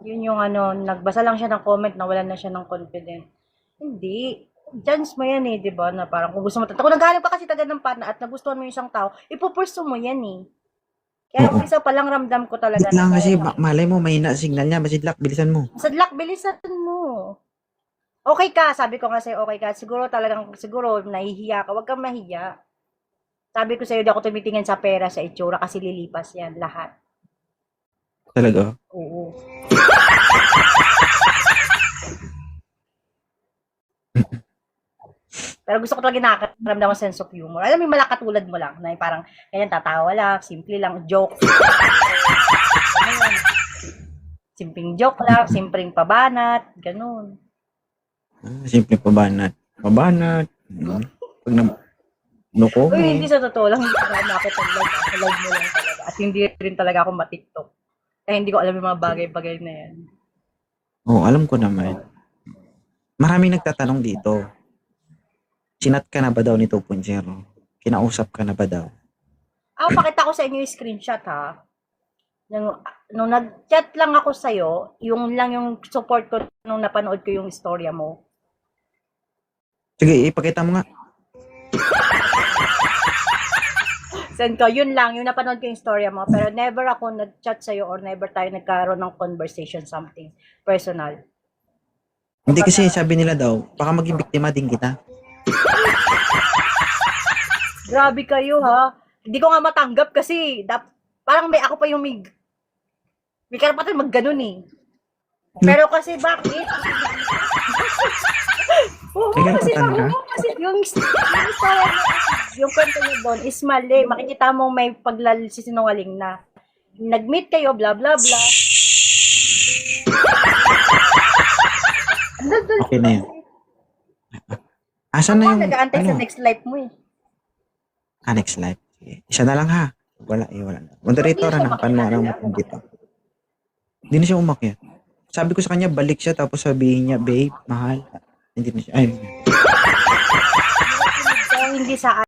Yun yung ano, nagbasa lang siya ng comment na wala na siya ng confidence. Hindi. Chance mo yan eh, di ba? Na parang kung gusto mo, kung naghanap pa kasi tagad ng partner at nagustuhan mo yung isang tao, ipupurso mo yan eh. Kaya Oo. isa pa lang ramdam ko talaga Wait na lang kasi, kaya. malay mo, mahina signal niya. Masidlak, bilisan mo. Sadlak, bilisan mo. Okay ka, sabi ko nga sa'yo, okay ka. Siguro nahihiya ka. Huwag kang mahiya. Sabi ko sa'yo, di ako tumitingin sa pera, sa itsura, kasi lilipas yan, lahat. Talaga. Oo. Pero gusto ko talaga nakakaramdam ng sense of humor. Alam mo, yung malakatulad mo lang, na yung parang, ganyan, tatawa lang, simple lang, joke. Ganun. Simpleng joke lang, simpleng pabanat, ganun. Simple pabanat. Pabanat. Pag no Uy, hindi comment. sa totoo lang, hindi ko na ako sa live, sa live mo lang talaga. At hindi rin talaga ako matiktok. Kaya hindi ko alam yung mga bagay-bagay na yan. Oo, alam ko naman. Maraming nagtatanong dito. Sinat ka na ba daw ni 2.0? Kinausap ka na ba daw? Pakita ko sa inyo yung screenshot ha. Nung nag-chat lang ako sa'yo, yung lang yung support ko nung napanood ko yung istorya mo. Sige, ipakita mo nga. Send ko, yun lang, yung napanood ko yung istorya mo. Pero never ako nag-chat sa'yo or never tayo nagkaroon ng conversation, something personal. Hindi kasi sabi nila daw, baka maging biktima din kita. Grabe kayo ha. Hindi ko nga matanggap kasi parang may ako pa yung may karapatan mag-ganun eh. Pero kasi bakit? Oo, May kasi karapatan ka? kasi yung story yung kwento niyo doon is mali. Makikita mo may paglalsisinungaling na. Nag-meet kayo, blah, blah, blah. Okay na yun. Asan na yung, Nag-aantay sa ano? next life mo eh. Next live. Sige. Isa na lang ha. Wala na. Moderator na, paano mo lang dito? Hindi na siya umakyat. Sabi ko sa kanya, balik siya, tapos sabihin niya, babe, mahal. Hindi na siya. Ay, Hindi sa